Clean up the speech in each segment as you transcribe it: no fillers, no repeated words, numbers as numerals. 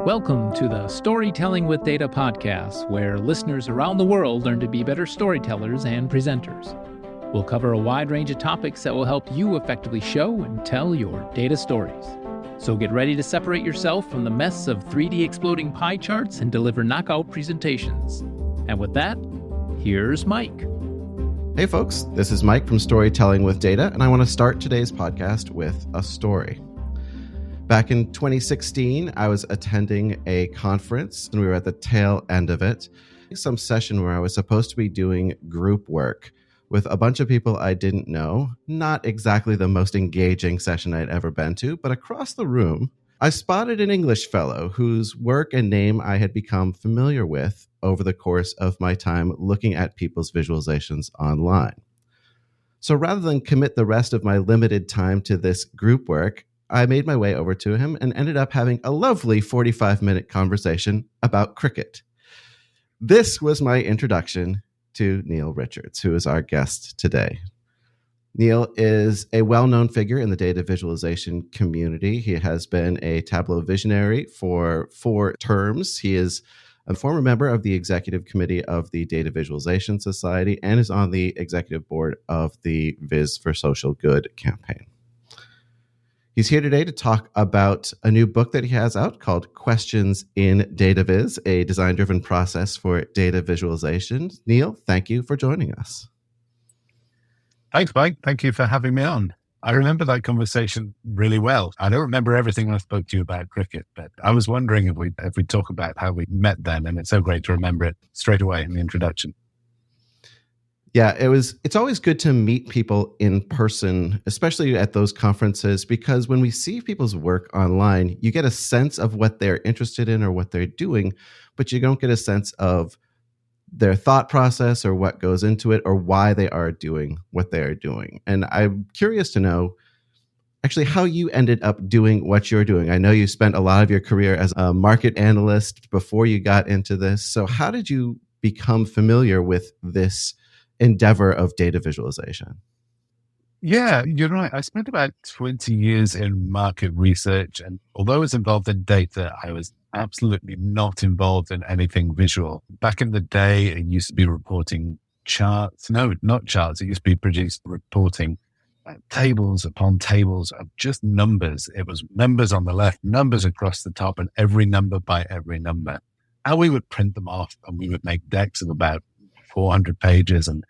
Welcome to the Storytelling with Data podcast, where listeners around the world learn to be better storytellers and presenters. We'll cover a wide range of topics that will help you effectively show and tell your data stories. So get ready to separate yourself from the mess of 3D exploding pie charts and deliver knockout presentations. And with that, here's Mike. Hey folks, this is Mike from Storytelling with Data, and I want to start today's podcast with a story. Back in 2016, I was attending a conference, and we were at the tail end of it. Some session where I was supposed to be doing group work with a bunch of people I didn't know. Not exactly the most engaging session I'd ever been to, but across the room, I spotted an English fellow whose work and name I had become familiar with over the course of my time looking at people's visualizations online. So rather than commit the rest of my limited time to this group work, I made my way over to him and ended up having a lovely 45-minute conversation about cricket. This was my introduction to Neil Richards, who is our guest today. Neil is a well-known figure in the data visualization community. He has been a Tableau visionary for 4 terms. He is a former member of the executive committee of the Data Visualization Society and is on the executive board of the Viz for Social Good campaign. He's here today to talk about a new book that he has out called Questions in Dataviz, a design-driven process for data visualization. Neil, thank you for joining us. Thanks, Mike. Thank you for having me on. I remember that conversation really well. I don't remember everything I spoke to you about cricket, but I was wondering if we talk about how we met then, and it's so great to remember it straight away in the introduction. Yeah, it's always good to meet people in person, especially at those conferences, because when we see people's work online, you get a sense of what they're interested in or what they're doing, but you don't get a sense of their thought process or what goes into it or why they are doing what they are doing. And I'm curious to know actually how you ended up doing what you're doing. I know you spent a lot of your career as a market analyst before you got into this. So how did you become familiar with this endeavor of data visualization? Yeah, you're right. I spent about 20 years in market research, and although I was involved in data, I was absolutely not involved in anything visual. Back in the day, it used to be reporting charts. No, not charts. It used to be produced reporting tables upon tables of just numbers. It was numbers on the left, numbers across the top, and every number by every number. And we would print them off, and we would make decks of about 400 pages. And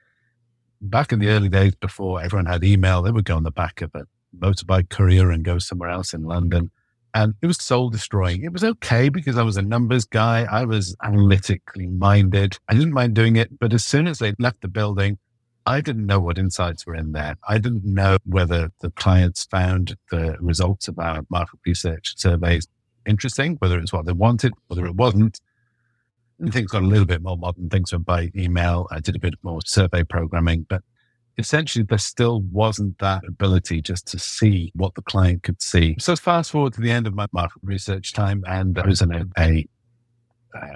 back in the early days, before everyone had email, they would go on the back of a motorbike courier and go somewhere else in London. And it was soul destroying. It was okay because I was a numbers guy. I was analytically minded. I didn't mind doing it. But as soon as they left the building, I didn't know what insights were in there. I didn't know whether the clients found the results of our market research surveys interesting, whether it's what they wanted, whether it wasn't. And things got a little bit more modern. Things went by email. I did a bit more survey programming, but essentially there still wasn't that ability just to see what the client could see. So fast forward to the end of my market research time, and I was in a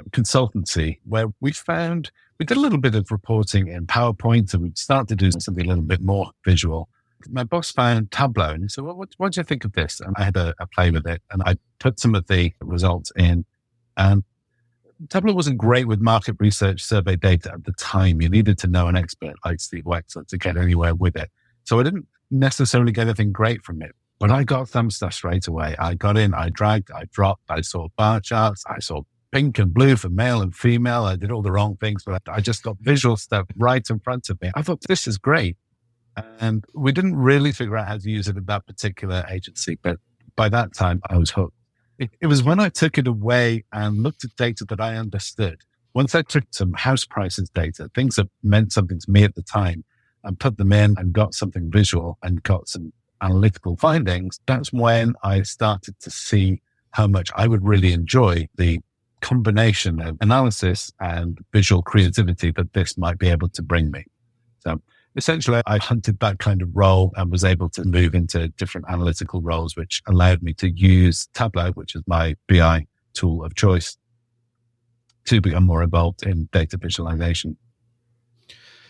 consultancy where we did a little bit of reporting in PowerPoint, and we started to do something a little bit more visual. My boss found Tableau, and he said, well, what do you think of this? And I had a play with it, and I put some of the results in, and Tableau wasn't great with market research survey data at the time. You needed to know an expert like Steve Wexler to get anywhere with it. So I didn't necessarily get anything great from it, but I got some stuff straight away. I got in, I dragged, I dropped, I saw bar charts, I saw pink and blue for male and female. I did all the wrong things, but I just got visual stuff right in front of me. I thought, this is great. And we didn't really figure out how to use it at that particular agency, but by that time I was hooked. It was when I took it away and looked at data that I understood. Once I took some house prices data, things that meant something to me at the time, and put them in and got something visual and got some analytical findings, that's when I started to see how much I would really enjoy the combination of analysis and visual creativity that this might be able to bring me. So essentially, I hunted that kind of role and was able to move into different analytical roles, which allowed me to use Tableau, which is my BI tool of choice, to become more involved in data visualization.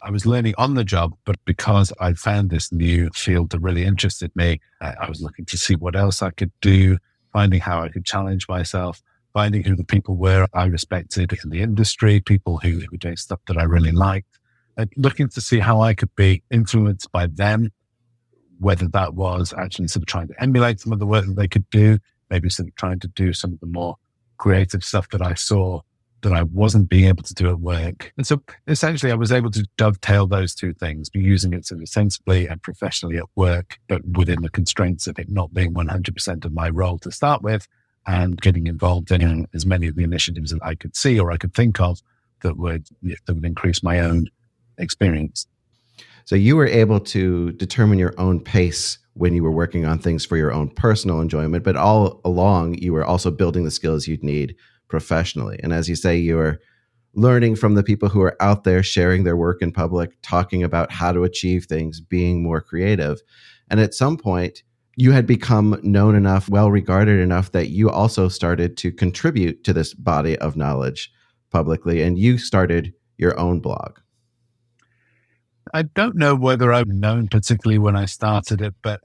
I was learning on the job, but because I found this new field that really interested me, I was looking to see what else I could do, finding how I could challenge myself. finding who the people were I respected in the industry, people who were doing stuff that I really liked, and looking to see how I could be influenced by them, whether that was actually sort of trying to emulate some of the work that they could do, maybe sort of trying to do some of the more creative stuff that I saw that I wasn't being able to do at work. And so essentially I was able to dovetail those two things, be using it sort of sensibly and professionally at work, but within the constraints of it not being 100% of my role to start with, and getting involved in as many of the initiatives that I could see or I could think of that would increase my own experience. So you were able to determine your own pace when you were working on things for your own personal enjoyment, but all along you were also building the skills you'd need professionally. And as you say, you were learning from the people who are out there sharing their work in public, talking about how to achieve things, being more creative. And at some point, you had become known enough, well-regarded enough that you also started to contribute to this body of knowledge publicly, and you started your own blog. I don't know whether I've known particularly when I started it, but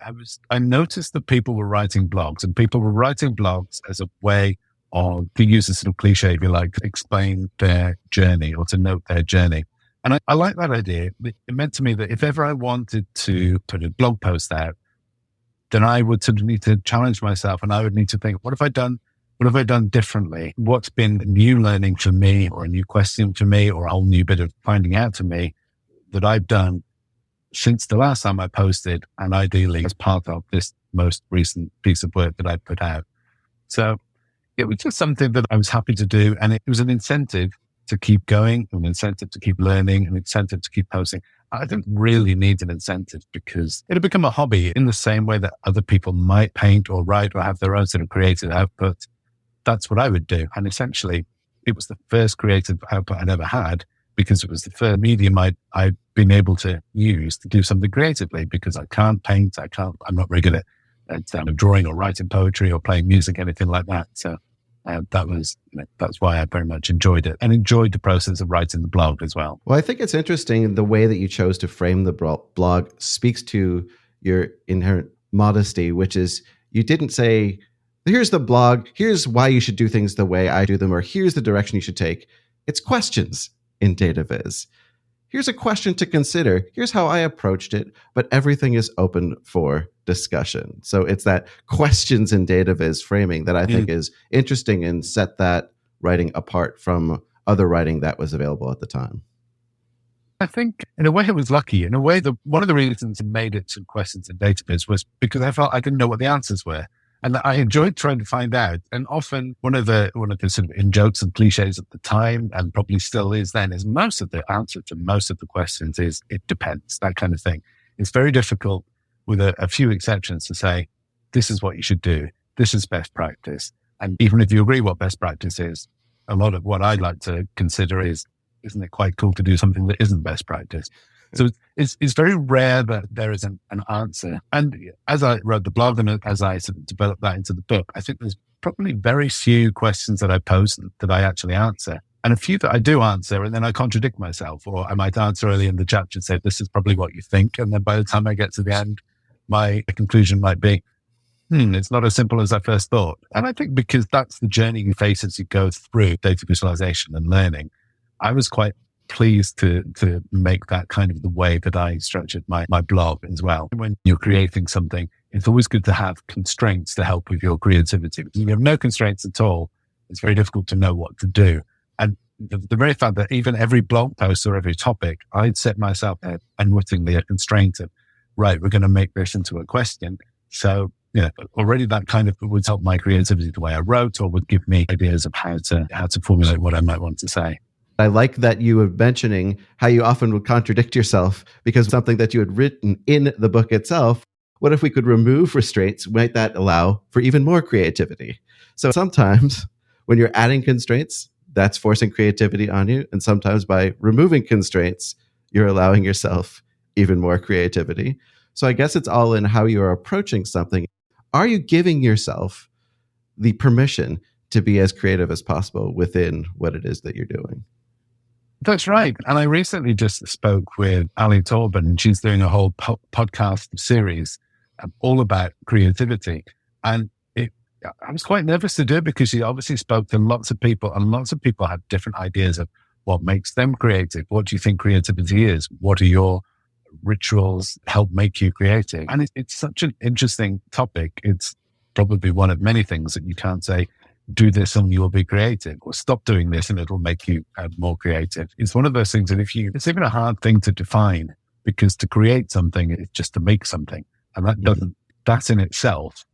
I noticed that people were writing blogs, and people were writing blogs as a way of, to use a sort of cliche, if you like, to explain their journey or to note their journey. And I like that idea. It meant to me that if ever I wanted to put a blog post out, then I would sort of need to challenge myself, and I would need to think, what have I done differently? What's been new learning for me, or a new question for me, or a whole new bit of finding out for me that I've done since the last time I posted, and ideally as part of this most recent piece of work that I put out. So it was just something that I was happy to do, and it was an incentive to keep going, an incentive to keep learning, an incentive to keep posting. I didn't really need an incentive because it had become a hobby in the same way that other people might paint or write or have their own sort of creative output. That's what I would do. And essentially, it was the first creative output I'd ever had, because it was the first medium I'd been able to use to do something creatively, because I can't paint. I'm not very good at drawing or writing poetry or playing music, anything like that. So that's why I very much enjoyed it, and enjoyed the process of writing the blog as well. Well, I think it's interesting the way that you chose to frame the blog speaks to your inherent modesty, which is you didn't say, here's the blog, here's why you should do things the way I do them, or here's the direction you should take. It's questions in Dataviz. Here's a question to consider. Here's how I approached it, but everything is open for discussion. So it's that questions in Dataviz framing that I think is interesting and set that writing apart from other writing that was available at the time. I think in a way it was lucky. In a way, one of the reasons it made it to questions in Dataviz was because I felt I didn't know what the answers were. And I enjoyed trying to find out. And often one of the sort of in jokes and cliches at the time, and probably still is then, is most of the answer to most of the questions is it depends, that kind of thing. It's very difficult, with a few exceptions, to say, this is what you should do. This is best practice. And even if you agree what best practice is, a lot of what I'd like to consider is, isn't it quite cool to do something that isn't best practice? So it's very rare that there is an answer. And as I wrote the blog and as I sort of developed that into the book, I think there's probably very few questions that I pose that I actually answer. And a few that I do answer, and then I contradict myself, or I might answer early in the chapter and say, this is probably what you think. And then by the time I get to the end, my conclusion might be, it's not as simple as I first thought. And I think because that's the journey you face as you go through data visualization and learning, I was quite pleased to make that kind of the way that I structured my blog as well. When you're creating something, it's always good to have constraints to help with your creativity. Because if you have no constraints at all, it's very difficult to know what to do. And the very fact that even every blog post or every topic, I'd set myself unwittingly a constraint of, right, we're going to make this into a question. So, already that kind of would help my creativity the way I wrote, or would give me ideas of how to formulate what I might want to say. I like that you were mentioning how you often would contradict yourself because something that you had written in the book itself. What if we could remove restraints? Might that allow for even more creativity? So sometimes when you're adding constraints, that's forcing creativity on you. And sometimes by removing constraints, you're allowing yourself even more creativity. So I guess it's all in how you're approaching something. Are you giving yourself the permission to be as creative as possible within what it is that you're doing? That's right. And I recently just spoke with Ali Torban, and she's doing a whole podcast series all about creativity. And I was quite nervous to do it because she obviously spoke to lots of people, and lots of people have different ideas of what makes them creative. What do you think creativity is? What are your rituals help make you creative? And it's such an interesting topic. It's probably one of many things that you can't say, do this and you will be creative, or stop doing this and it'll make you more creative. It's one of those things that it's even a hard thing to define, because to create something is just to make something. And that in itself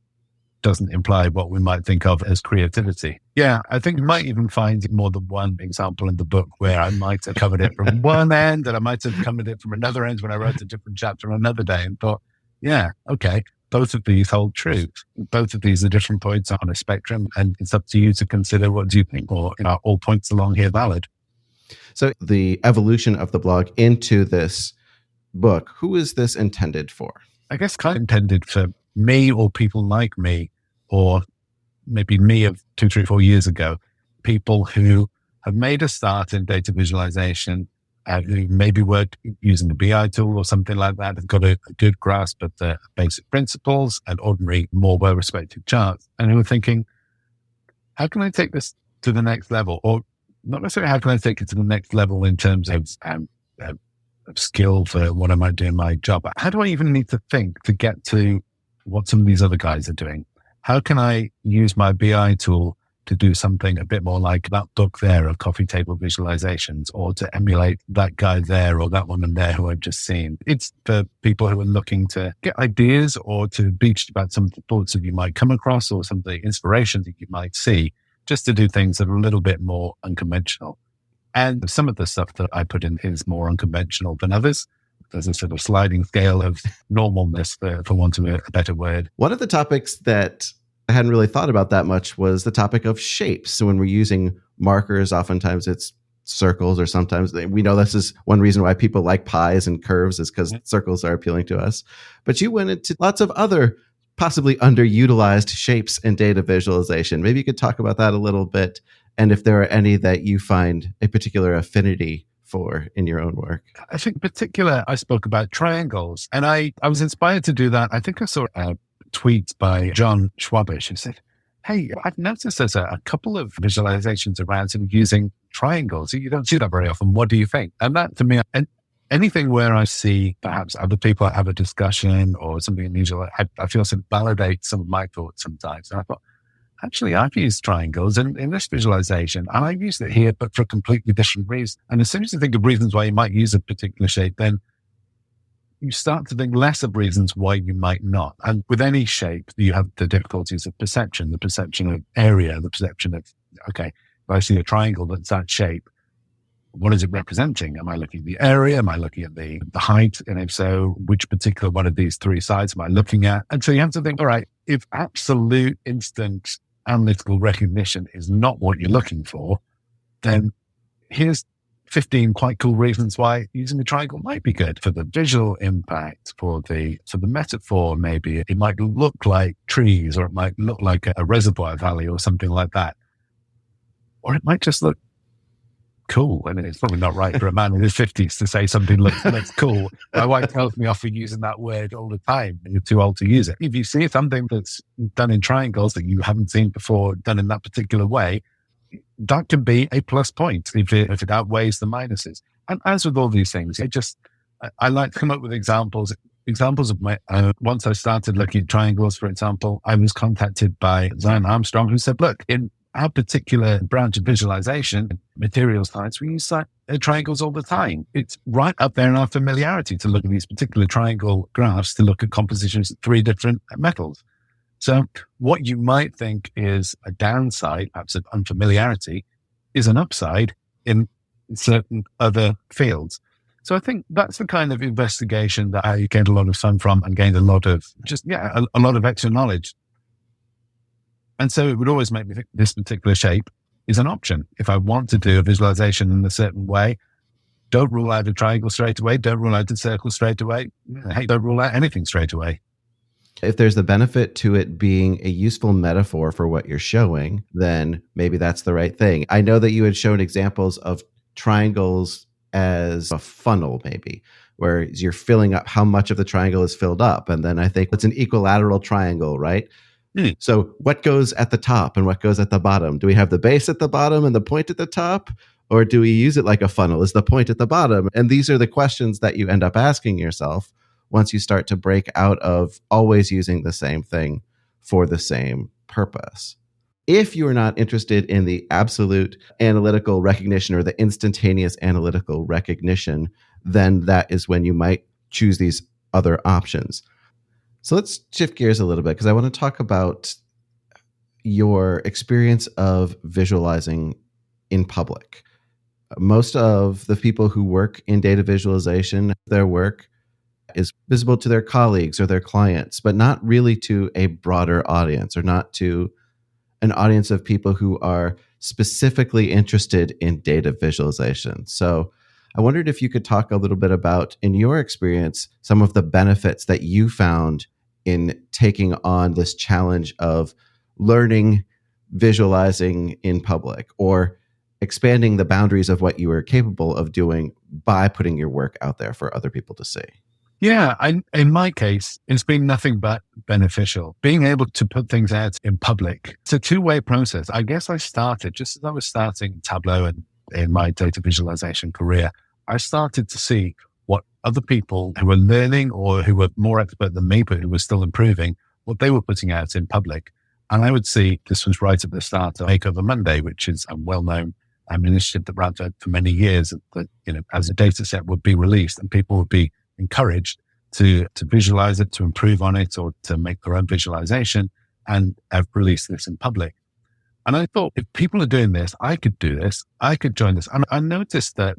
doesn't imply what we might think of as creativity. Yeah, I think you might even find more than one example in the book where I might have covered it from one end and I might have covered it from another end when I wrote a different chapter on another day and thought, yeah, okay, both of these hold true. Both of these are different points on a spectrum, and it's up to you to consider what do you think, or are all points along here valid? So the evolution of the blog into this book, who is this intended for? I guess kind of intended for me or people like me, or maybe me of 2, 3, 4 years ago, people who have made a start in data visualization, who maybe were using the BI tool or something like that, have got a good grasp of the basic principles and ordinary, more well-respected charts, and who are thinking, how can I take this to the next level? Or not necessarily how can I take it to the next level in terms of skill for what I might do in my job. How do I even need to think to get to what some of these other guys are doing? How can I use my BI tool to do something a bit more like that book there of coffee table visualizations, or to emulate that guy there or that woman there who I've just seen? It's for people who are looking to get ideas or to be about some of the thoughts that you might come across or some of the inspiration that you might see, just to do things that are a little bit more unconventional. And some of the stuff that I put in is more unconventional than others. There's a sort of sliding scale of normalness, for want of a better word. One of the topics that I hadn't really thought about that much was the topic of shapes. So when we're using markers, oftentimes it's circles, or sometimes we know this is one reason why people like pies and curves is because circles are appealing to us. But you went into lots of other possibly underutilized shapes in data visualization. Maybe you could talk about that a little bit, and if there are any that you find a particular affinity for in your own work. I think in particular, I spoke about triangles, and I was inspired to do that. I think I saw a tweet by John Schwabish who said, hey, I've noticed there's a couple of visualizations around sort of using triangles. You don't see that very often. What do you think? And that to me, and anything where I see perhaps other people have a discussion or something unusual, I feel sort of validates some of my thoughts sometimes. And I thought, actually, I've used triangles in this visualization, and I've used it here, but for a completely different reason. And as soon as you think of reasons why you might use a particular shape, then you start to think less of reasons why you might not. And with any shape, you have the difficulties of perception, the perception of area, the perception of, okay, if I see a triangle that's that shape, what is it representing? Am I looking at the area? Am I looking at the height? And if so, which particular one of these three sides am I looking at? And so you have to think, all right, if absolute instant analytical recognition is not what you're looking for, then here's 15 quite cool reasons why using a triangle might be good for the visual impact, for the metaphor. Maybe it might look like trees, or it might look like a reservoir valley or something like that. Or it might just look cool. I mean, it's probably not right for a man in his 50s to say something looks cool. My wife tells me off for using that word all the time. You're too old to use it. If you see something that's done in triangles that you haven't seen before, done in that particular way, that can be a plus point if it outweighs the minuses. And as with all these things, I like to come up with examples of my, once I started looking at triangles, for example, I was contacted by Zion Armstrong, who said, look, in our particular branch of visualization, materials science, we use triangles all the time. It's right up there in our familiarity to look at these particular triangle graphs, to look at compositions of 3 different metals. So what you might think is a downside, perhaps an unfamiliarity, is an upside in certain other fields. So I think that's the kind of investigation that I gained a lot of fun from, and gained a lot of a lot of extra knowledge. And so it would always make me think this particular shape is an option. If I want to do a visualization in a certain way, don't rule out a triangle straight away. Don't rule out a circle straight away. Hey, don't rule out anything straight away. If there's the benefit to it being a useful metaphor for what you're showing, then maybe that's the right thing. I know that you had shown examples of triangles as a funnel, maybe, where you're filling up how much of the triangle is filled up. And then I think it's an equilateral triangle, right? Mm. So what goes at the top and what goes at the bottom? Do we have the base at the bottom and the point at the top? Or do we use it like a funnel? Is the point at the bottom? And these are the questions that you end up asking yourself once you start to break out of always using the same thing for the same purpose. If you are not interested in the absolute analytical recognition or the instantaneous analytical recognition, then that is when you might choose these other options. So let's shift gears a little bit because I want to talk about your experience of visualizing in public. Most of the people who work in data visualization, their work is visible to their colleagues or their clients, but not really to a broader audience or not to an audience of people who are specifically interested in data visualization. So I wondered if you could talk a little bit about, in your experience, some of the benefits that you found in taking on this challenge of learning, visualizing in public, or expanding the boundaries of what you were capable of doing by putting your work out there for other people to see. Yeah, in my case, it's been nothing but beneficial. Being able to put things out in public, it's a two-way process. I guess I started, just as I was starting Tableau and in my data visualization career, I started to see what other people who were learning or who were more expert than me, but who were still improving, what they were putting out in public. And I would see, this was right at the start of Makeover Monday, which is a well-known initiative that ran for many years, that, as a data set would be released and people would be encouraged to visualize it, to improve on it, or to make their own visualization, and have released this in public. And I thought, if people are doing this, I could do this. I could join this. And I noticed that,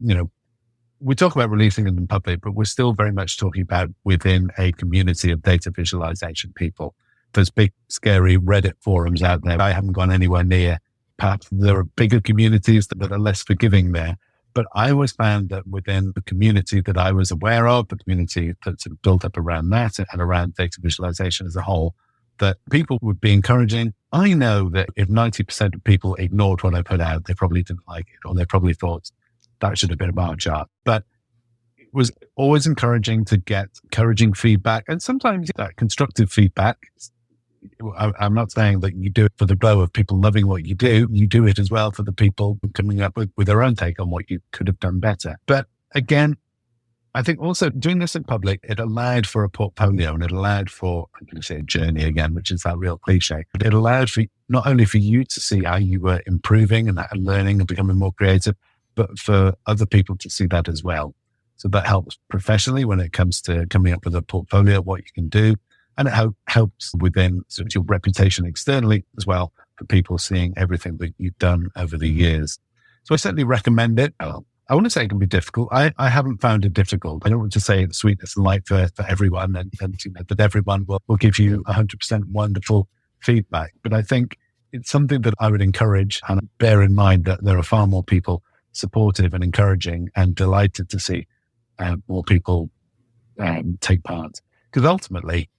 we talk about releasing it in public, but we're still very much talking about within a community of data visualization people. There's big, scary Reddit forums out there I haven't gone anywhere near. Perhaps there are bigger communities that are less forgiving there. But I always found that within the community that I was aware of, the community that sort of built up around that and around data visualization as a whole, that people would be encouraging. I know that if 90% of people ignored what I put out, they probably didn't like it, or they probably thought that should have been a bar chart. But it was always encouraging to get encouraging feedback, and sometimes that constructive feedback. I'm not saying that you do it for the glow of people loving what you do. You do it as well for the people coming up with their own take on what you could have done better. But again, I think also doing this in public, it allowed for a portfolio, and it allowed for, I'm going to say a journey again, which is that real cliche, but it allowed for not only for you to see how you were improving and learning and becoming more creative, but for other people to see that as well. So that helps professionally when it comes to coming up with a portfolio of what you can do. And it helps within sort of your reputation externally as well, for people seeing everything that you've done over the years. So I certainly recommend it. I want to say it can be difficult. I haven't found it difficult. I don't want to say it's sweetness and light for everyone, and that everyone will give you 100% wonderful feedback. But I think it's something that I would encourage, and bear in mind that there are far more people supportive and encouraging and delighted to see more people take part. Because ultimately,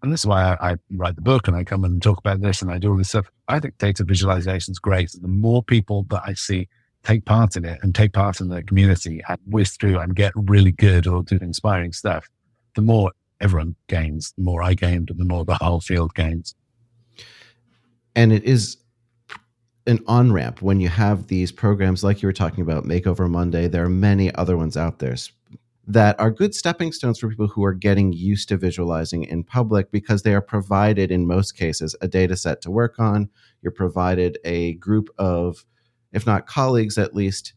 and this is why I write the book and I come and talk about this and I do all this stuff, I think data visualization is great. The more people that I see take part in it and take part in the community and whiz through and get really good or do inspiring stuff, the more everyone gains, the more I gained, and the more the whole field gains. And it is an on-ramp when you have these programs like you were talking about, Makeover Monday. There are many other ones out there that are good stepping stones for people who are getting used to visualizing in public, because they are provided, in most cases, a data set to work on. You're provided a group of, if not colleagues, at least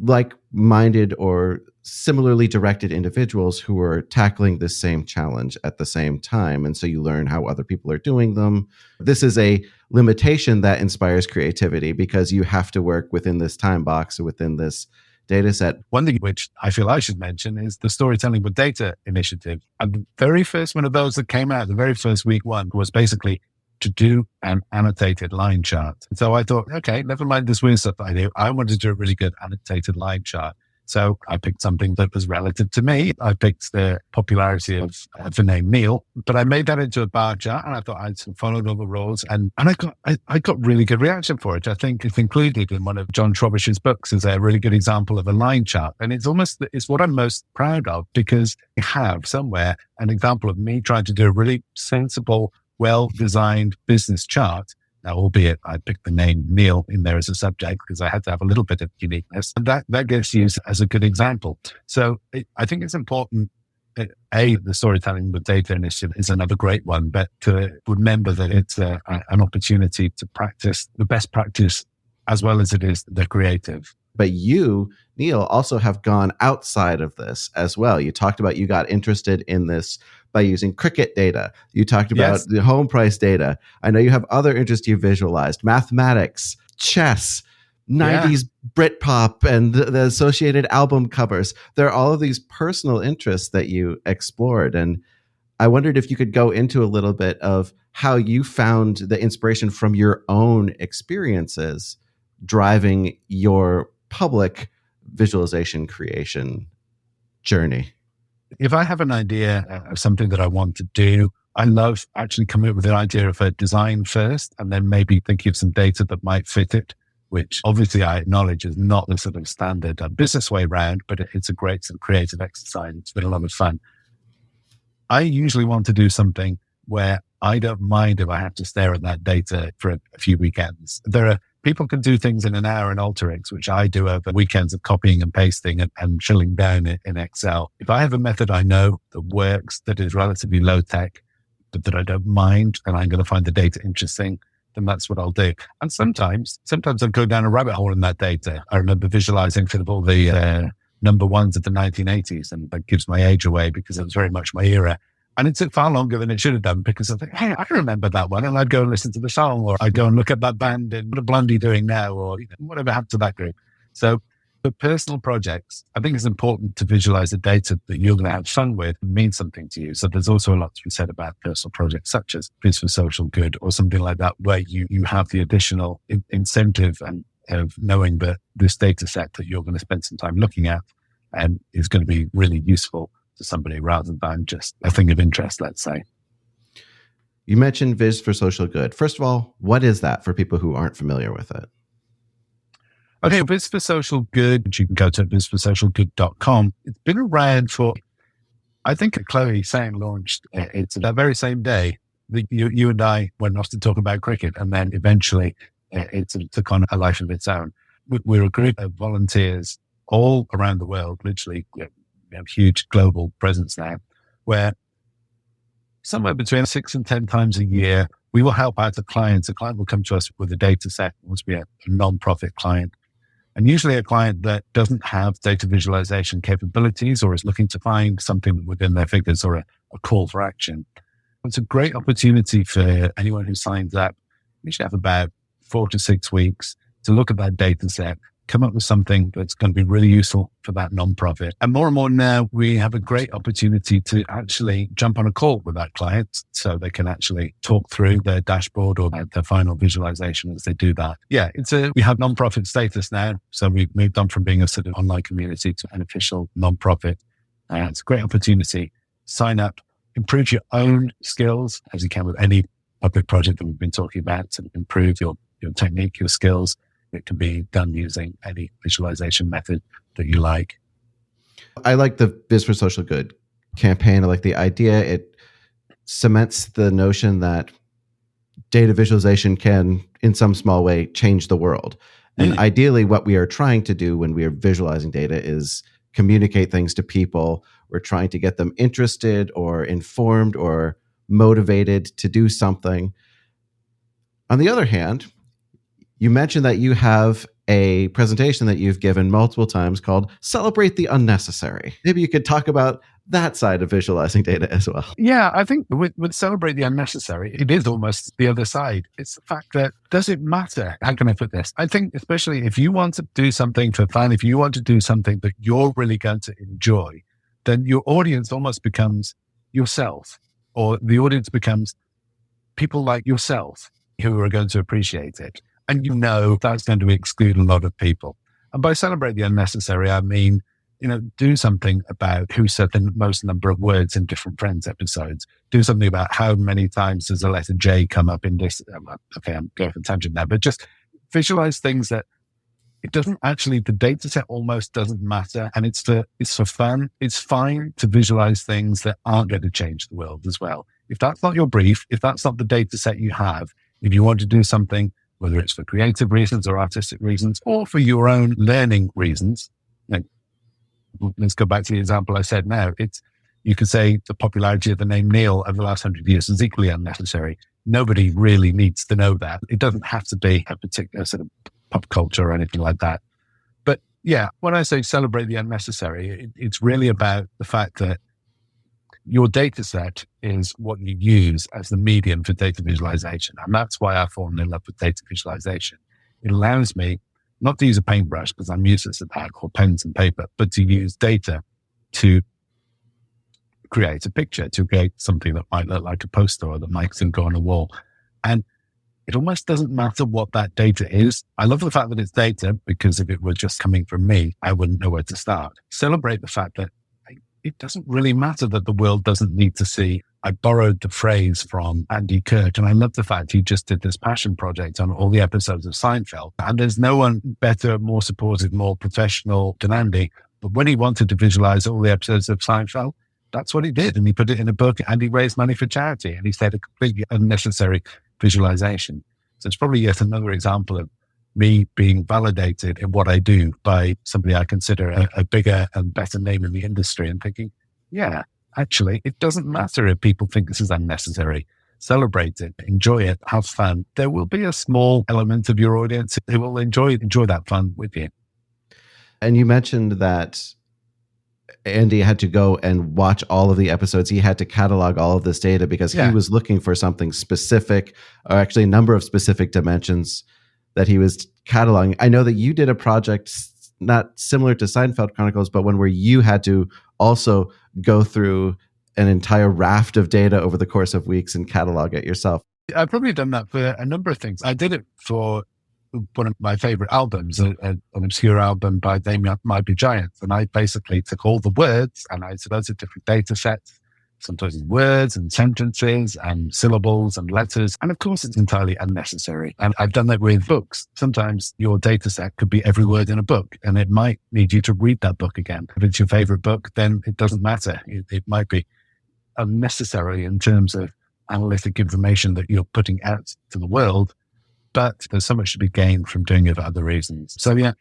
like-minded or similarly directed individuals who are tackling this same challenge at the same time. And so you learn how other people are doing them. This is a limitation that inspires creativity, because you have to work within this time box or within this data set. One thing which I feel I should mention is the Storytelling with Data initiative. And the very first one of those that came out, the very first week one, was basically to do an annotated line chart. And so I thought, okay, never mind this weird stuff that I do. I wanted to do a really good annotated line chart. So I picked something that was relative to me. I picked the popularity of the name Neil, but I made that into a bar chart, and I thought I'd followed all the rules, and I got really good reaction for it. I think it's included in one of John Trowbridge's books as a really good example of a line chart. And it's what I'm most proud of, because I have somewhere an example of me trying to do a really sensible well-designed business chart. Now, albeit I picked the name Neil in there as a subject because I had to have a little bit of uniqueness. And that gets used as a good example. So I think it's important. The Storytelling with Data initiative is another great one, but to remember that it's an opportunity to practice the best practice as well as it is the creative. But you, Neil, also have gone outside of this as well. You talked about you got interested in this by using cricket data. You talked about the home price data. I know you have other interests you visualized: mathematics, chess, 90s Britpop, and the associated album covers. There are all of these personal interests that you explored. And I wondered if you could go into a little bit of how you found the inspiration from your own experiences driving your public visualization creation journey. If I have an idea of something that I want to do, I love actually coming up with an idea of a design first, and then maybe thinking of some data that might fit it, which obviously I acknowledge is not the sort of standard business way round, but it's a great sort of creative exercise. It's been a lot of fun. I usually want to do something where I don't mind if I have to stare at that data for a few weekends. People can do things in an hour in Alteryx, which I do over weekends of copying and pasting and chilling down in Excel. If I have a method I know that works, that is relatively low tech, but that I don't mind, and I'm going to find the data interesting, then that's what I'll do. And sometimes I'll go down a rabbit hole in that data. I remember visualizing sort of all the number ones of the 1980s, and that gives my age away because it was very much my era. And it took far longer than it should have done because I think, hey, I remember that one. And I'd go and listen to the song, or I'd go and look at that band and what are Blondie doing now, or whatever happened to that group. So for personal projects, I think it's important to visualize the data that you're going to have fun with and mean something to you. So there's also a lot to be said about personal projects such as Biz for Social Good or something like that, where you have the additional incentive and of knowing that this data set that you're going to spend some time looking at is going to be really useful to somebody rather than just a thing of interest, let's say. You mentioned Viz for Social Good. First of all, what is that for people who aren't familiar with it? Okay, Viz for Social Good, you can go to bizforsocialgood.com. It's been around for, I think Chloe Sang launched it's that very same day that you and I went off to talk about cricket, and then eventually it took on a life of its own. We're a group of volunteers all around the world, literally. We have huge global presence now, where somewhere between 6 and 10 times a year, we will help out a client. A client will come to us with a data set. It must be a non-profit client, and usually a client that doesn't have data visualization capabilities or is looking to find something within their figures or a call for action. It's a great opportunity for anyone who signs up. We should have about 4 to 6 weeks to look at that data set, come up with something that's going to be really useful for that nonprofit. And more now, we have a great opportunity to actually jump on a call with that client so they can actually talk through their dashboard or their final visualization as they do that. Yeah, we have nonprofit status now. So we've moved on from being a sort of online community to an official nonprofit. It's a great opportunity. Sign up, improve your own skills as you can with any public project that we've been talking about, to improve your technique, your skills. It can be done using any visualization method that you like. I like the Biz for Social Good campaign. I like the idea. It cements the notion that data visualization can, in some small way, change the world. And ideally, what we are trying to do when we are visualizing data is communicate things to people. We're trying to get them interested or informed or motivated to do something. On the other hand, you mentioned that you have a presentation that you've given multiple times called Celebrate the Unnecessary. Maybe you could talk about that side of visualizing data as well. Yeah, I think with Celebrate the Unnecessary, it is almost the other side. It's the fact that, does it matter? How can I put this? I think especially if you want to do something for fun, if you want to do something that you're really going to enjoy, then your audience almost becomes yourself, or the audience becomes people like yourself who are going to appreciate it. And that's going to exclude a lot of people. And by celebrate the unnecessary, I mean, do something about who said the most number of words in different Friends episodes. Do something about how many times does the letter J come up in this. Okay, I'm going for a tangent now, but just visualize things that it doesn't actually, the data set almost doesn't matter. And it's for fun. It's fine to visualize things that aren't going to change the world as well. If that's not your brief, if that's not the data set you have, if you want to do something, whether it's for creative reasons or artistic reasons or for your own learning reasons, like, let's go back to the example I said now. You could say the popularity of the name Neil over the last 100 years is equally unnecessary. Nobody really needs to know that. It doesn't have to be a particular sort of pop culture or anything like that. But yeah, when I say celebrate the unnecessary, it's really about the fact that your data set is what you use as the medium for data visualization. And that's why I've fallen in love with data visualization. It allows me not to use a paintbrush because I'm useless at that, or pens and paper, but to use data to create a picture, to create something that might look like a poster or that might go on a wall. And it almost doesn't matter what that data is. I love the fact that it's data, because if it were just coming from me, I wouldn't know where to start. Celebrate the fact that it doesn't really matter that the world doesn't need to see. I borrowed the phrase from Andy Kirk, and I love the fact he just did this passion project on all the episodes of Seinfeld. And there's no one better, more supportive, more professional than Andy. But when he wanted to visualize all the episodes of Seinfeld, that's what he did. And he put it in a book and he raised money for charity. And he said a completely unnecessary visualization. So it's probably yet another example of me being validated in what I do by somebody I consider a bigger and better name in the industry, and thinking, yeah, actually, it doesn't matter if people think this is unnecessary. Celebrate it, enjoy it, have fun. There will be a small element of your audience who will enjoy that fun with you. And you mentioned that Andy had to go and watch all of the episodes. He had to catalog all of this data because he was looking for something specific, or actually a number of specific dimensions that he was cataloging. I know that you did a project not similar to Seinfeld Chronicles, but one where you had to also go through an entire raft of data over the course of weeks and catalog it yourself. I've probably done that for a number of things. I did it for one of my favorite albums, an obscure album by They Might Be Giants. And I basically took all the words and I said, those are different data sets, sometimes in words and sentences and syllables and letters. And of course, it's entirely unnecessary. And I've done that with books. Sometimes your data set could be every word in a book, and it might need you to read that book again. If it's your favorite book, then it doesn't matter. It might be unnecessary in terms of analytic information that you're putting out to the world, but there's so much to be gained from doing it for other reasons. So yeah,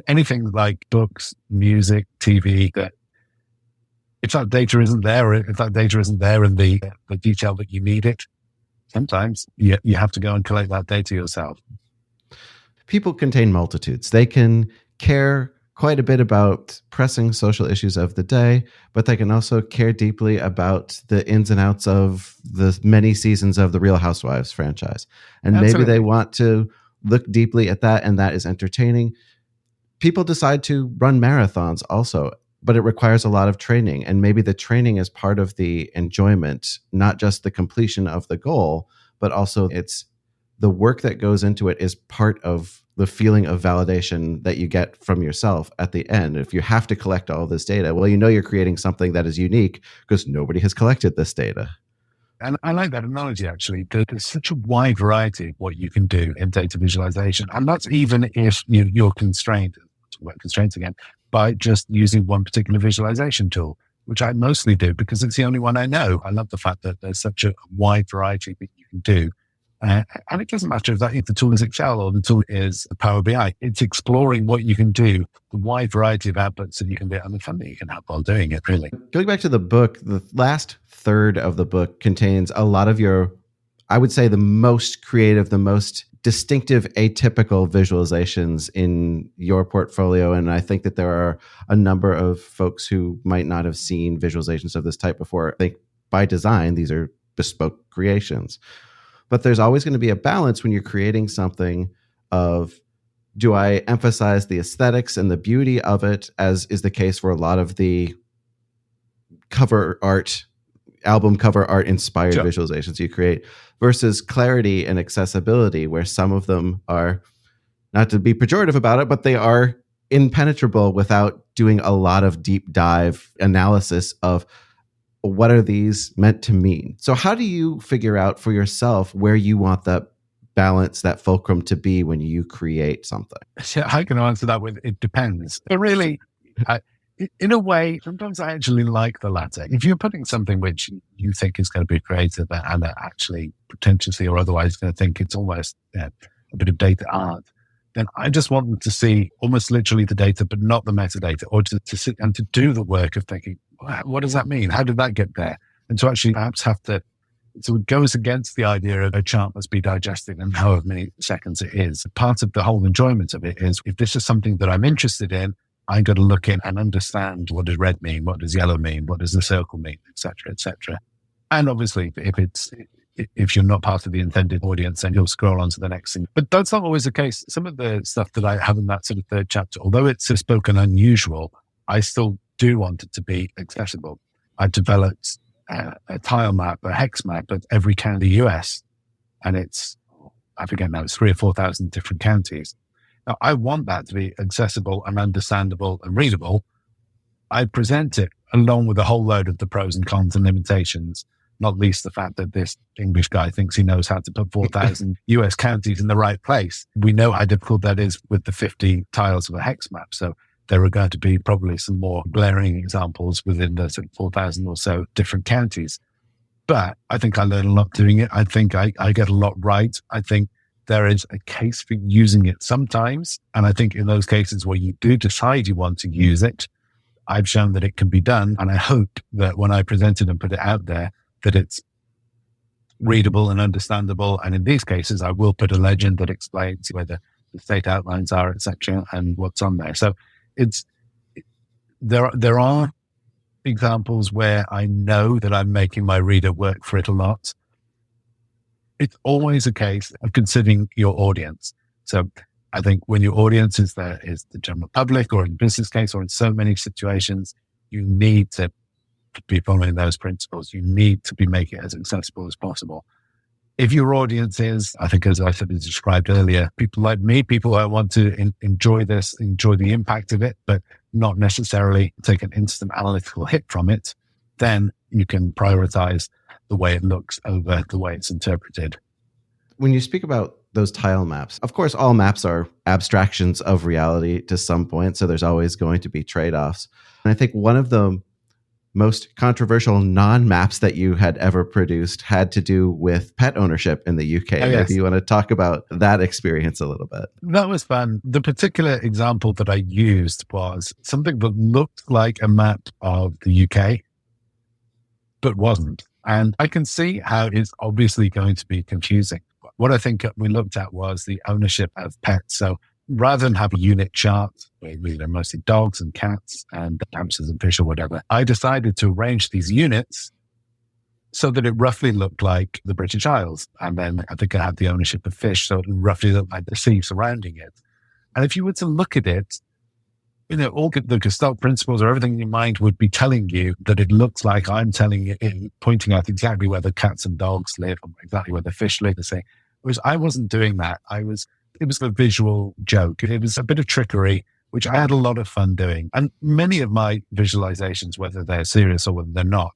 anything like books, music, TV, that if that data isn't there, or if that data isn't there in the detail that you need it, sometimes you have to go and collect that data yourself. People contain multitudes. They can care quite a bit about pressing social issues of the day, but they can also care deeply about the ins and outs of the many seasons of the Real Housewives franchise. And Absolutely. Maybe they want to look deeply at that, and that is entertaining. People decide to run marathons also, but it requires a lot of training. And maybe the training is part of the enjoyment, not just the completion of the goal, but also it's the work that goes into it is part of the feeling of validation that you get from yourself at the end. If you have to collect all this data, well, you know you're creating something that is unique because nobody has collected this data. And I like that analogy, actually. There's such a wide variety of what you can do in data visualization. And that's even if you're constrained, constraints again, by just using one particular visualization tool, which I mostly do because it's the only one I know. I love the fact that there's such a wide variety that you can do. And it doesn't matter if the tool is Excel or the tool is Power BI. It's exploring what you can do, the wide variety of outputs that you can do, and the fun that you can have while doing it, really. Going back to the book, the last third of the book contains a lot of your, I would say, the most creative, the most distinctive, atypical visualizations in your portfolio. And I think that there are a number of folks who might not have seen visualizations of this type before. I think by design, these are bespoke creations. But there's always going to be a balance when you're creating something of, do I emphasize the aesthetics and the beauty of it, as is the case for a lot of the cover art, album cover art inspired visualizations you create, versus clarity and accessibility, where some of them are, not to be pejorative about it, but they are impenetrable without doing a lot of deep dive analysis of what are these meant to mean. So how do you figure out for yourself where you want that balance, that fulcrum to be when you create something? So I can answer that with, it depends. But really, in a way, sometimes I actually like the latter. If you're putting something which you think is going to be creative and actually pretentiously or otherwise going to think it's almost a bit of data art, then I just want them to see almost literally the data, but not the metadata, or to sit and to do the work of thinking, wow, what does that mean? How did that get there? And to actually perhaps have to, so it goes against the idea of a chart must be digested in however many seconds it is. Part of the whole enjoyment of it is, if this is something that I'm interested in, I got to look in and understand, what does red mean? What does yellow mean? What does the circle mean? Et cetera, et cetera. And obviously, if you're not part of the intended audience, then you'll scroll on to the next thing. But that's not always the case. Some of the stuff that I have in that sort of third chapter, although it's bespoke and unusual, I still do want it to be accessible. I've developed a tile map, a hex map of every county US, and I forget now, it's 3,000 or 4,000 different counties. Now, I want that to be accessible and understandable and readable. I present it along with a whole load of the pros and cons and limitations, not least the fact that this English guy thinks he knows how to put 4,000 US counties in the right place. We know how difficult that is with the 50 tiles of a hex map. So there are going to be probably some more glaring examples within the 4,000 or so different counties. But I think I learn a lot doing it. I think I get a lot right. I think there is a case for using it sometimes. And I think in those cases where you do decide you want to use it, I've shown that it can be done. And I hope that when I present it and put it out there, that it's readable and understandable. And in these cases, I will put a legend that explains where the state outlines are, etc., and what's on there. So there are examples where I know that I'm making my reader work for it a lot. It's always a case of considering your audience. So I think when your audience is the general public, or in a business case, or in so many situations, you need to be following those principles. You need to be making it as accessible as possible. If your audience is, I think, as I said, as described earlier, people like me, people who want to enjoy this, enjoy the impact of it, but not necessarily take an instant analytical hit from it, then you can prioritize the way it looks over the way it's interpreted. When you speak about those tile maps, of course, all maps are abstractions of reality to some point, so there's always going to be trade-offs. And I think one of the most controversial non-maps that you had ever produced had to do with pet ownership in the UK. Oh, yes. Maybe you want to talk about that experience a little bit. That was fun. The particular example that I used was something that looked like a map of the UK, but wasn't. And I can see how it's obviously going to be confusing. What I think we looked at was the ownership of pets. So rather than have a unit chart where they're mostly dogs and cats and hamsters and fish or whatever, I decided to arrange these units so that it roughly looked like the British Isles. And then I think I had the ownership of fish, so it roughly looked like the sea surrounding it. And if you were to look at it, all the Gestalt principles or everything in your mind would be telling you that it looks like I'm telling you, pointing out exactly where the cats and dogs live, and exactly where the fish live. Whereas I wasn't doing that. It was a visual joke. It was a bit of trickery, which I had a lot of fun doing. And many of my visualizations, whether they're serious or whether they're not,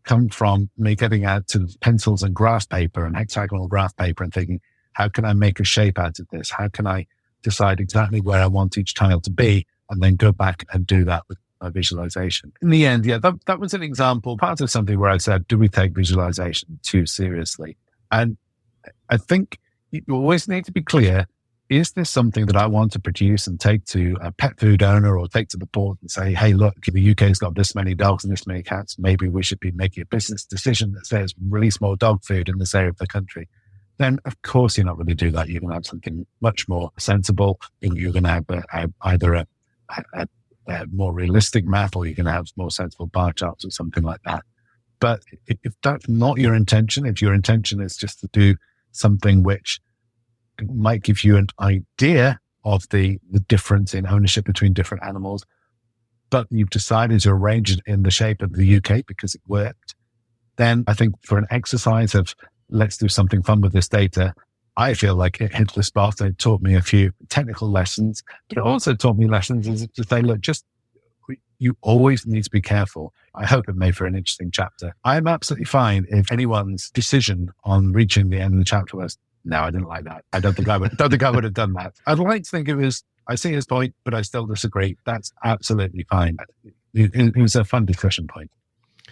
come from me getting out to pencils and graph paper and hexagonal graph paper and thinking, how can I make a shape out of this? How can I decide exactly where I want each tile to be? And then go back and do that with my visualization. In the end, that was an example, part of something where I said, do we take visualization too seriously? And I think you always need to be clear, is this something that I want to produce and take to a pet food owner or take to the port and say, hey, look, the UK's got this many dogs and this many cats. Maybe we should be making a business decision that says release more dog food in this area of the country. Then, of course, you're not going to do that. You're going to have something much more sensible. You're going to have either a more realistic map, or you can have more sensible bar charts or something like that. But if that's not your intention, if your intention is just to do something which might give you an idea of the difference in ownership between different animals, but you've decided to arrange it in the shape of the UK because it worked, then I think for an exercise of let's do something fun with this data, I feel like it hit the spot. It taught me a few technical lessons, but it also taught me lessons to say, look, you always need to be careful. I hope it made for an interesting chapter. I'm absolutely fine if anyone's decision on reaching the end of the chapter was, no, I didn't like that. I don't think I would have done that. I'd like to think it was, I see his point, but I still disagree. That's absolutely fine. it was a fun discussion point.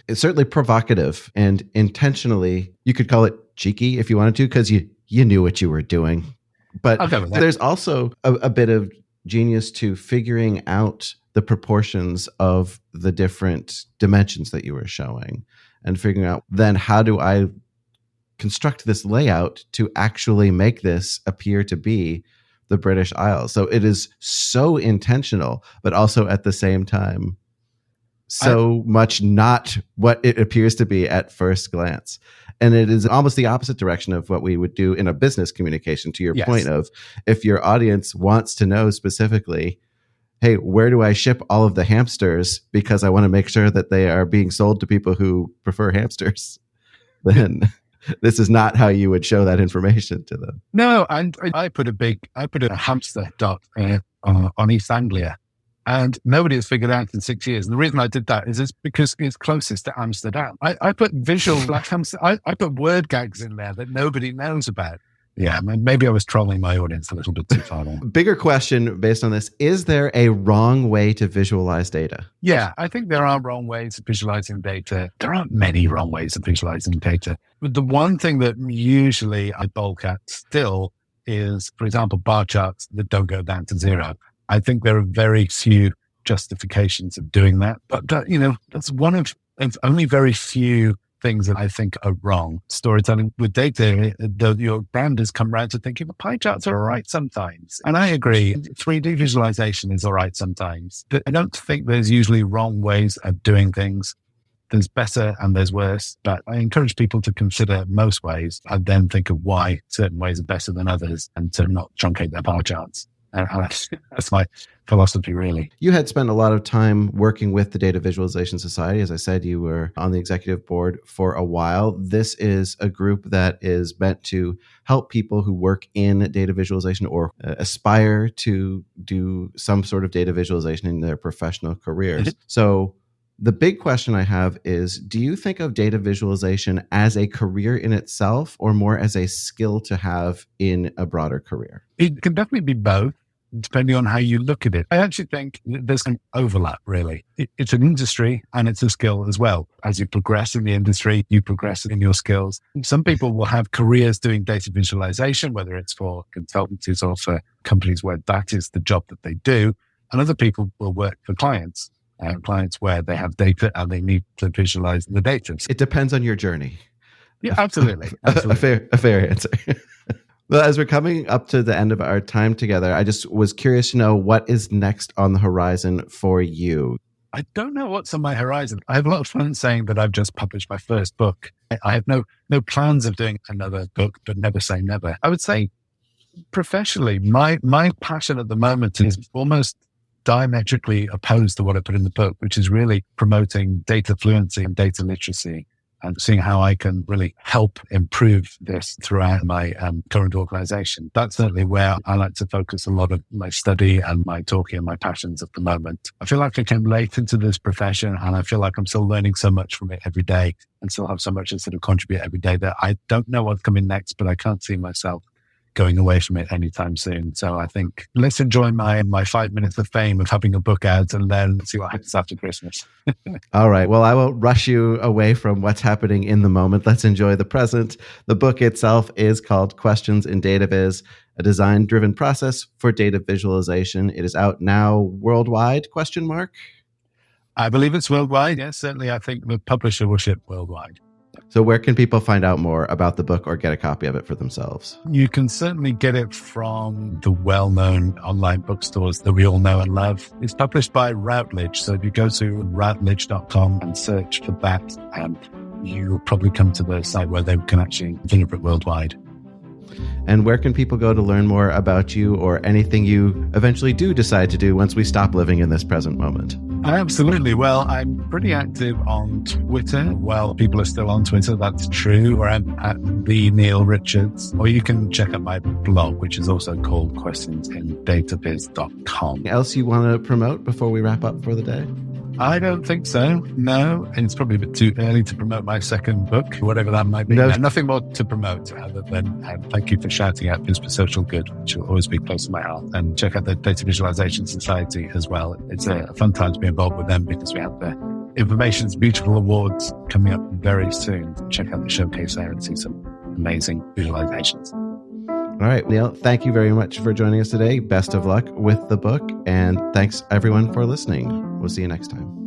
It's certainly provocative and intentionally, you could call it cheeky if you wanted to, because you knew what you were doing. But there's also a bit of genius to figuring out the proportions of the different dimensions that you were showing and figuring out then how do I construct this layout to actually make this appear to be the British Isles. So it is so intentional, but also at the same time, so much not what it appears to be at first glance. And it is almost the opposite direction of what we would do in a business communication, to your point of if your audience wants to know specifically, hey, where do I ship all of the hamsters because I want to make sure that they are being sold to people who prefer hamsters, then this is not how you would show that information to them. No, and I put a hamster dot on East Anglia, and nobody has figured out in 6 years. And the reason I did that is it's because it's closest to Amsterdam. I put visual like hamster. I put word gags in there that nobody knows about. Yeah, maybe I was trolling my audience a little bit too far. Bigger question based on this, is there a wrong way to visualize data? Yeah, I think there are wrong ways of visualizing data. There aren't many wrong ways of visualizing data. But the one thing that usually I bulk at still is, for example, bar charts that don't go down to zero. I think there are very few justifications of doing that. But, that's one of only very few things that I think are wrong. Storytelling with data, your brand has come around to thinking the pie charts are all right sometimes. And I agree. 3D visualization is all right sometimes. I don't think there's usually wrong ways of doing things. There's better and there's worse, but I encourage people to consider most ways and then think of why certain ways are better than others and to not truncate their pie charts. And that's my philosophy, really. You had spent a lot of time working with the Data Visualization Society. As I said, you were on the executive board for a while. This is a group that is meant to help people who work in data visualization or aspire to do some sort of data visualization in their professional careers. So the big question I have is, do you think of data visualization as a career in itself or more as a skill to have in a broader career? It can definitely be both, depending on how you look at it. I actually think there's an overlap, really. It's an industry and it's a skill as well. As you progress in the industry, you progress in your skills. Some people will have careers doing data visualization, whether it's for consultancies or for companies where that is the job that they do. And other people will work for clients where they have data and they need to visualize the data. It depends on your journey. Yeah, absolutely. A fair answer. Well, as we're coming up to the end of our time together, I just was curious to know what is next on the horizon for you. I don't know what's on my horizon. I have a lot of fun saying that I've just published my first book. I have no plans of doing another book, but never say never. I would say professionally, my passion at the moment is almost diametrically opposed to what I put in the book, which is really promoting data fluency and data literacy and seeing how I can really help improve this throughout my current organization. That's certainly where I like to focus a lot of my study and my talking and my passions at the moment. I feel like I came late into this profession and I feel like I'm still learning so much from it every day and still have so much to sort of contribute every day that I don't know what's coming next, but I can't see myself going away from it anytime soon. So I think let's enjoy my 5 minutes of fame of having a book out and then see what happens after Christmas. All right. Well, I won't rush you away from what's happening in the moment. Let's enjoy the present. The book itself is called Questions in Dataviz, a design-driven process for data visualization. It is out now worldwide, ? I believe it's worldwide. Yes, certainly. I think the publisher will ship worldwide. So where can people find out more about the book or get a copy of it for themselves? You can certainly get it from the well-known online bookstores that we all know and love. It's published by Routledge. So if you go to routledge.com and search for that, you'll probably come to the site where they can actually deliver it worldwide. And where can people go to learn more about you or anything you eventually do decide to do once we stop living in this present moment? Absolutely. Well, I'm pretty active on Twitter. Well, people are still on Twitter. That's true. Or I'm at the Neil Richards. Or you can check out my blog, which is also called questionsindataviz.com. Else you want to promote before we wrap up for the day? I don't think so. No. And it's probably a bit too early to promote my second book, whatever that might be. No. Nothing more to promote other than thank you for shouting out Biz for Social Good, which will always be close to my heart. And check out the Data Visualization Society as well. It's a fun time to be involved with them because we have the Information's Beautiful Awards coming up very soon. Check out the showcase there and see some amazing visualizations. All right, Neil, thank you very much for joining us today. Best of luck with the book. And thanks everyone for listening. We'll see you next time.